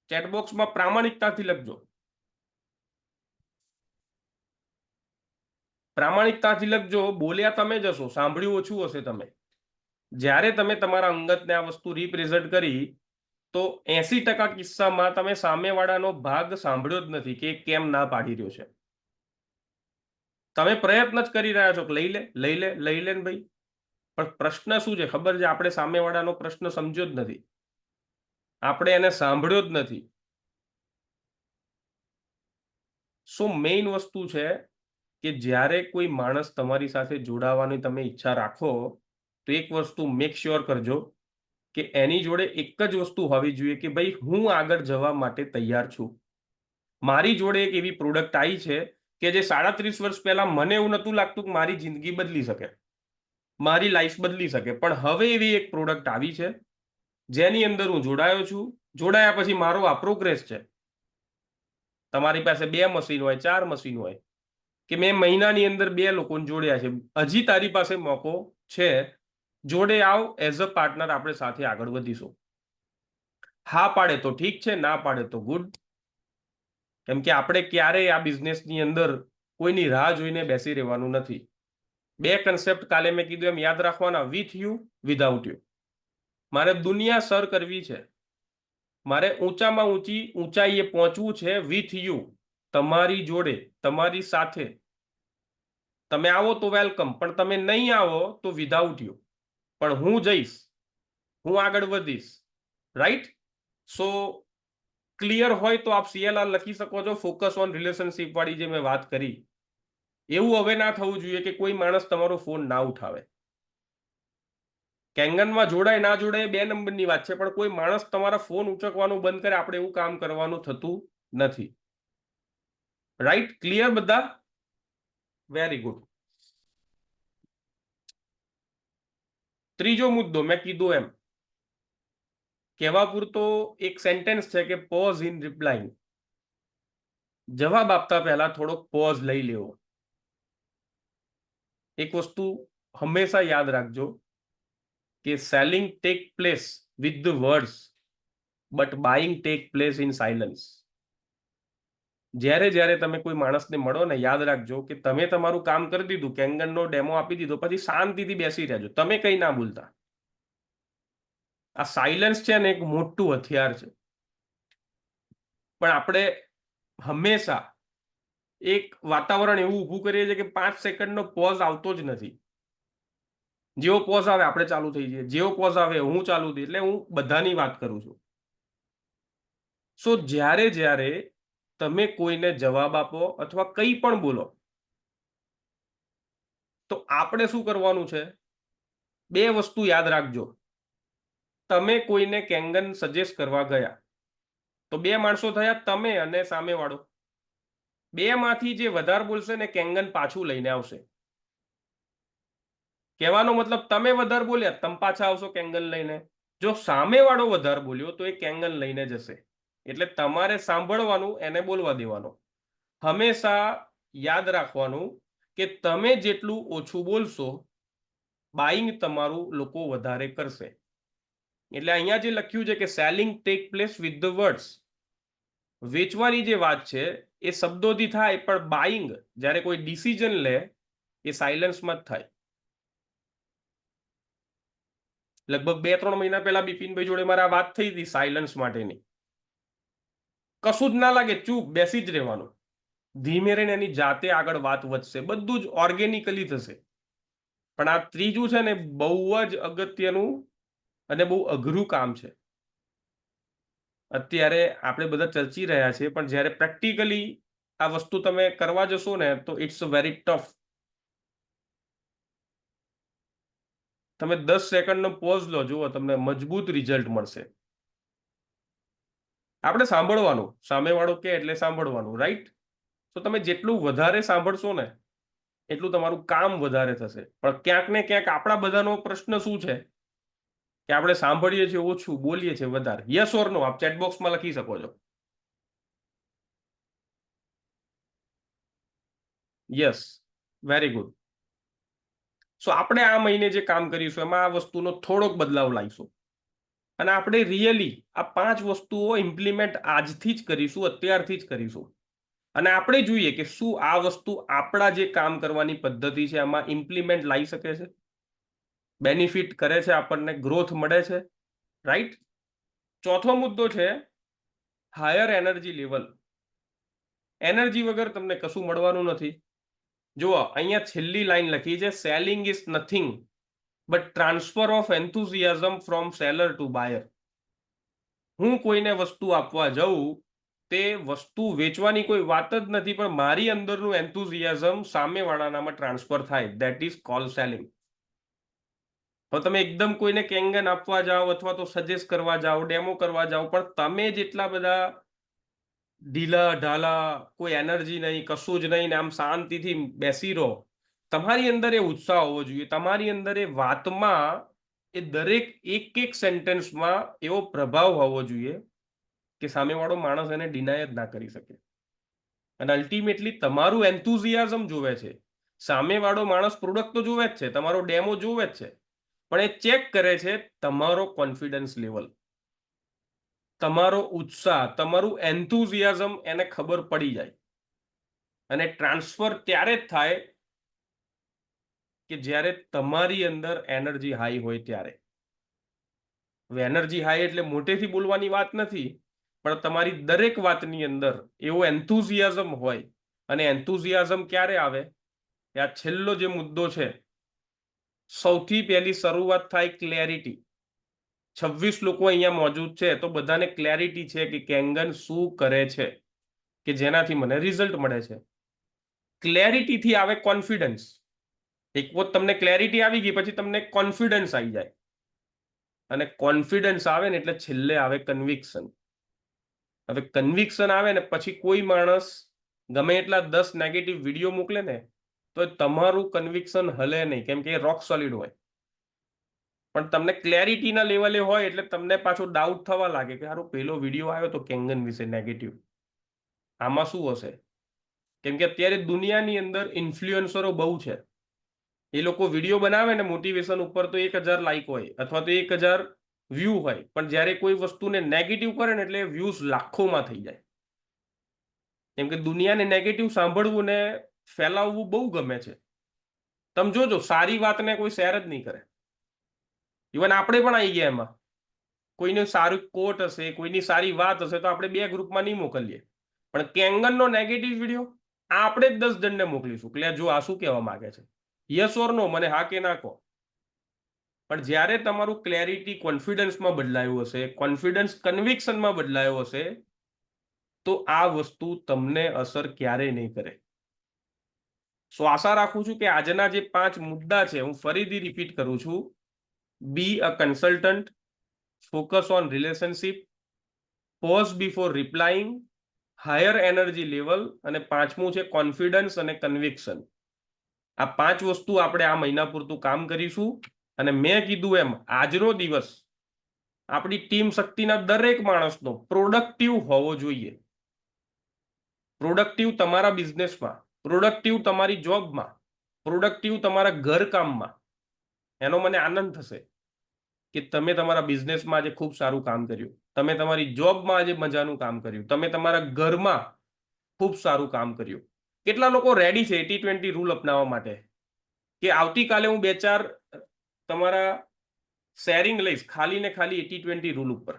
ચેટબોક્સમાં પ્રામાણિકતાથી લખજો, પ્રામાણિકતાથી લખજો, બોલ્યા તમે જ હશો, સાંભળ્યું ઓછું હશે તમે. જ્યારે તમે તમારા અંગતને આ વસ્તુ રિપ્રેઝન્ટ કરી તો 80% કિસ્સામાં તમે સામેવાળાનો ભાગ સાંભળ્યો જ નથી કે કેમ ના પાડી રહ્યો છે. તમે પ્રયત્ન જ કરી રહ્યા છો કે લઈ લે લઈ લે લઈ લે ને ભાઈ, પણ પ્રશ્ન શું છે ખબર છે? આપણે સામેવાળાનો પ્રશ્ન સમજ્યો જ નથી, આપણે એને સાંભળ્યો જ નથી. સો મેઇન વસ્તુ છે કે જ્યારે કોઈ માણસ તમારી સાથે જોડાવાની તમે ઈચ્છા રાખો તો એક વસ્તુ મેક શ્યોર કરજો કે એની જોડે એક જ વસ્તુ હોવી જોઈએ કે ભાઈ હું આગળ જવા માટે તૈયાર છું. મારી જોડે એક એવી પ્રોડક્ટ આવી છે કે જે 37 વર્ષ પહેલા મને એવું નહોતું લાગતું કે મારી જિંદગી બદલી શકે, મારી લાઈફ બદલી શકે, પણ હવે એવી એક પ્રોડક્ટ આવી છે જેની અંદર હું જોડાયો છું. જોડાયા પછી મારો આ પ્રોગ્રેસ છે. તમારી પાસે 2 મશીન હોય, 4 મશીન હોય, કે મેં મહિનાની અંદર 2 લોકોને જોડ્યા છે, હજી તારી પાસે મોકો છે, જોડે આવ, એઝ અ પાર્ટનર આપણે સાથે આગળ વધીશું. હા પાડે તો ઠીક છે, ના પાડે તો ગુડ. કેમ કે આપણે ક્યારેય આ બિઝનેસની અંદર કોઈની રાહ જોઈને બેસી રહેવાનું નથી. 2 કન્સેપ્ટ કાલે મેં કીધું એમ યાદ રાખવાના, વિથ યુ, વિધાઉટ યુ. મારે દુનિયા સર કરવી છે, મારે ઊંચામાં ઊંચાઈએ પહોંચવું છે વિથ યુ, તમારી જોડે, તમારી સાથે. તમે આવો તો વેલકમ, પણ તમે નહીં આવો તો વિધાઉટ યુ. પણ હું જઈશ, હું આગળ વધીશ, રાઈટ? સો ક્લિયર હોય તો આપ CLR લખી શકો છો, ફોકસ ઓન રિલેશનશિપ વાળી જે મેં વાત કરી. એવું હવે ના થવું જોઈએ કે કોઈ માણસ તમારો ફોન ના ઉઠાવે. કેંગનમાં જોડાય ના જોડાય 2 નંબરની વાત છે, પણ કોઈ માણસ તમારા ફોન ઉચકવાનું બંધ કરે, આપણે એવું કામ કરવાનું થતું નથી. રાઈટ, ક્લિયર બધા? Very good. ત્રીજો મુદ્દો મેં કીધું એમ, કહેવા પૂરતો એક સેન્ટેન્સ છે કે પોઝ ઇન રિપ્લાઇંગ. જવાબ આપતા પહેલા થોડોક પોઝ લઈ લેવો. એક વસ્તુ હંમેશા યાદ રાખજો કે selling take place with the words but buying take place in silence. જ્યારે જ્યારે તમે કોઈ માણસને મળો ને, યાદ રાખજો કે તમે તમારું કામ કરી દીધું, કેંગનનો ડેમો આપી દીધો, પછી શાંતિથી બેસી રહેજો, તમે કંઈ ના ભૂલતા. આ સાયલન્સ છે ને એક મોટું હથિયાર છે. પણ આપણે હંમેશા એક વાતાવરણ એવું ઊભું કરીએ છીએ કે 5 સેકન્ડનો પોઝ આવતો જ નથી. જેવો પોઝ આવે આપણે ચાલુ થઈ જઈએ, જેવો પોઝ આવે હું ચાલુ થઈ. એટલે હું બધાની વાત કરું છું. સો જ્યારે જ્યારે તમે કોઈને જવાબ આપો અથવા કંઈ પણ બોલો, તો આપણે શું કરવાનું છે? 2 વસ્તુ યાદ રાખજો. તમે કોઈને કેંગન સજેસ્ટ કરવા ગયા, તો 2 માણસો થયા, તમે અને સામેવાળો. 2 માંથી જે વધારે બોલશે ને કેંગન પાછું લઈને આવશે. કહેવાનો મતલબ તમે વધારે બોલ્યા, તમે પાછા આવશો કેંગન લઈને. જો સામેવાળો વધારે બોલ્યો તો એ કેંગન લઈને જશે. એટલે તમારે સાંભળવાનું, એને બોલવા દેવાનો. હંમેશા યાદ રાખવાનું કે તમે જેટલું ઓછું બોલશો, બાઇંગ તમારું લોકો વધારે કરશે. એટલે અહીંયા જે લખ્યું છે કે selling take place with the words, વેચવાની જે વાત છે એ શબ્દોથી થાય, પણ બાઇંગ જ્યારે કોઈ ડિસિઝન લે એ સાયલન્સમાં જ થાય. લગભગ 2-3 મહિના પહેલા બિપિનભાઈ જોડે મારે આ વાત થઈ હતી સાયલન્સ માટેની. કશું જ ના લાગે, ચૂપ બેસી જ રહેવાનું. ધીમે રહીને એની જાતે આગળ વાત વધશે, બધું જ ઓર્ગેનિકલી થશે. પણ આ ત્રીજું છે ને બહુ જ અગત્યનું અને બહુ અઘરું કામ છે. અત્યારે આપણે બધા ચર્ચી રહ્યા છીએ, પણ જ્યારે પ્રેક્ટિકલી આ વસ્તુ તમે કરવા જશો ને તો ઇટ્સ વેરી ટફ. તમે 10 સેકન્ડનો પોઝ લો, જુઓ તમને મજબૂત રિઝલ્ટ મળશે. આપણે સાંભળવાનું, સામેવાળો કે એટલે સાંભળવાનું, રાઈટ? તો તમે જેટલું વધારે સાંભળશો ને એટલું તમારું કામ વધારે થશે. પણ ક્યાંક ને ક્યાંક આપણા બધાનો પ્રશ્ન શું છે કે આપણે સાંભળીએ છીએ ઓછું, બોલીએ છીએ વધારે. યસ ઓર નો આપ ચેટ બોક્સમાં લખી શકો છો. Yes, very good. સો આપણે આ મહિને જે કામ કરીશું એમાં આ વસ્તુનો થોડોક બદલાવ લાવીશું, અને આપણે રિયલી આ 5 વસ્તુઓ ઇમ્પ્લિમેન્ટ આજથી જ કરીશું, અત્યારથી જ કરીશું. અને આપણે જોઈએ કે શું આ વસ્તુ આપણા જે કામ કરવાની પદ્ધતિ છે એમાં ઇમ્પ્લિમેન્ટ લાવી શકે છે, બેનિફિટ કરે છે, આપણને ગ્રોથ મળે છે, રાઈટ? ચોથો મુદ્દો છે હાયર એનર્જી લેવલ. એનર્જી વગર તમને કશું મળવાનું નથી. જુઓ અહીંયા છેલ્લી લાઈન લખી છે, selling is nothing but transfer of enthusiasm from seller to buyer. હું કોઈને વસ્તુ આપવા જાઉં, તે વસ્તુ વેચવાની કોઈ વાત જ નથી, પણ મારી અંદરનું એન્થુઝિયાઝમ સામેવાળાનામાં ટ્રાન્સફર થાય, ધેટ ઇઝ કોલ સેલિંગ. તો તમે એકદમ કોઈને કેંગન આપવા જાઓ અથવા તો સજેસ્ટ કરવા જાઓ, ડેમો કરવા જાઓ, પણ તમે જેટલા બધા ઢીલા ઢાલા, કોઈ એનર્જી નહીં, કશું જ નહીં, ને આમ શાંતિથી બેસી રહો, તમારી અંદર એ ઉત્સાહ હોવો જોઈએ, તમારી અંદર એ વાતમાં, એ દરેક એક એક સેન્ટેન્સમાં એવો પ્રભાવ હોવો જોઈએ કે સામેવાળો માણસ એને ડિનાય જ ના કરી શકે. અને અલ્ટિમેટલી તમારું એન્થુઝિયાઝમ જોવે છે. સામેવાળો માણસ પ્રોડક્ટ તો જોવે જ છે, તમારો ડેમો જોવે જ છે, પણ એ ચેક કરે છે તમારો કોન્ફિડન્સ લેવલ, તમારો ઉત્સાહ, તમારું એન્થુઝિયાઝમ એને ખબર પડી જાય. અને ટ્રાન્સફર ત્યારે જ થાય કે જ્યારે તમારી અંદર એનર્જી હાઈ હોય ત્યારે. હવે એનર્જી હાઈ એટલે મોટેથી બોલવાની વાત નથી, પણ તમારી દરેક વાતની અંદર એવો એન્થુઝિયાઝમ હોય. અને એન્થુઝિયાઝમ ક્યારે આવે? એ આ છેલ્લો જે મુદ્દો છે, સૌથી પહેલી શરૂઆત થાય ક્લેરિટી. 26 લોકો અહીંયા મોજૂદ છે તો બધાને ક્લેરિટી છે કે કેંગન શું કરે છે કે જેનાથી મને રિઝલ્ટ મળે છે. ક્લેરિટીથી આવે કોન્ફિડન્સ. એક વખત તમને ક્લેરિટી આવી ગઈ પછી તમને કોન્ફિડન્સ આવી જાય, અને કોન્ફિડન્સ આવે ને એટલે છેલ્લે આવે કન્વિક્શન. હવે કન્વિક્શન આવે ને પછી કોઈ માણસ ગમે એટલા 10 નેગેટિવ વિડીયો મોકલે ને તો તમારું કન્વિક્શન હલે નહીં, કેમ કે એ રોક સોલિડ હોય. પણ તમને ક્લેરિટીના લેવલે હોય એટલે તમને પાછો ડાઉટ થવા લાગે કે સારું પેલો વિડીયો આવ્યો તો કેંગન વિશે નેગેટિવ, આમાં શું હશે? કેમ કે અત્યારે દુનિયાની અંદર ઇન્ફ્લુએન્સરો બહુ છે. એ લોકો વિડીયો બનાવે ને મોટિવેશન ઉપર તો 1000 લાઈક હોય અથવા તો 1000 વ્યૂ હોય, પણ જ્યારે કોઈ વસ્તુને નેગેટિવ કરે ને એટલે વ્યૂઝ લાખોમાં થઈ જાય. કેમ કે દુનિયાને નેગેટિવ સાંભળવું ને ફેલાવવું બહુ ગમે છે. તમે જોજો, સારી વાતને કોઈ શેર જ નહીં કરે. ઇવન આપણે પણ આવી ગયા એમાં. કોઈનું સારું કોટ હશે, કોઈની સારી વાત હશે તો આપણે 2 ગ્રુપમાં નહીં મોકલીએ, પણ કેંગનનો નેગેટિવ વિડીયો આપણે જ 10 જણને મોકલીશું કે જો આ શું કહેવા માંગે છે, યસ ઓર નો, મને હા કે ના કહો. પણ જ્યારે તમારું ક્લેરિટી કોન્ફિડન્સમાં બદલાયું હશે, કોન્ફિડન્સ કન્વિક્શનમાં બદલાયો હશે, તો આ વસ્તુ તમને અસર ક્યારેય નહીં કરે. સો આશા રાખું છું કે આજના જે 5 મુદ્દા છે હું ફરીથી રિપીટ કરું છું. Be a consultant, focus on relationship, pause before replying, higher energy level, અને 5મું છે કોન્ફિડન્સ અને કન્વિક્શન. આ 5 વસ્તુ આપણે આ મહિના પૂરતું કામ કરીશું. અને મેં કીધું એમ આજનો દિવસ આપણી ટીમ શક્તિના દરેક માણસનો પ્રોડક્ટિવ હોવો જોઈએ. પ્રોડક્ટિવ તમારા બિઝનેસમાં, પ્રોડક્ટિવ તમારી જોબમાં, પ્રોડક્ટિવ તમારા ઘરકામમાં. એનો મને આનંદ થશે કે તમે તમારા બિઝનેસમાં આજે ખૂબ સારું કામ કર્યું, તમે તમારી જોબમાં આજે મજાનું કામ કર્યું, તમે તમારા ઘરમાં ખૂબ સારું કામ કર્યું. કેટલા લોકો રેડી છે 80-20 રૂલ અપનાવવા માટે કે આવતીકાલે હું 2-4 તમારા શેરિંગ લઈશ ખાલી ને ખાલી 80-20 રૂલ ઉપર?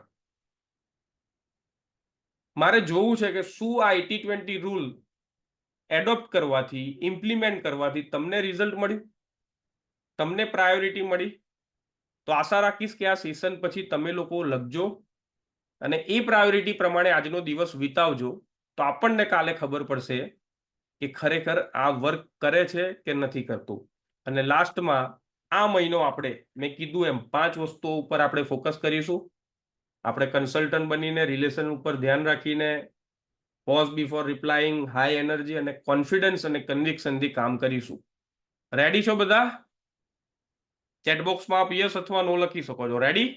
મારે જોવું છે કે શું આ 80-20 રૂલ એડોપ્ટ કરવાથી, ઇમ્પ્લિમેન્ટ કરવાથી તમને રિઝલ્ટ મળ્યું, તમને પ્રાયોરિટી મળી. તો આશા રાખીશ કે આ સેશન પછી તમે લોકો લખજો અને એ પ્રાયોરિટી પ્રમાણે આજનો દિવસ વિતાવજો. તો આપણને કાલે ખબર પડશે કે ખરેખર આ વર્ક કરે છે કે નથી કરતું. અને લાસ્ટમાં આ મહિનો આપણે, મેં કીધું એમ, 5 વસ્તુઓ ઉપર આપણે ફોકસ કરીશું. આપણે કન્સલ્ટન્ટ બનીને રિલેશન ઉપર ધ્યાન રાખીને પોઝ બિફોર રિપ્લાઇંગ, હાઈ એનર્જી અને કોન્ફિડન્સ અને કન્વિક્શનથી કામ કરીશું. રેડી છો બધા? ચેટબોક્સમાં આપ યસ અથવા નો લખી શકો છો. રેડી?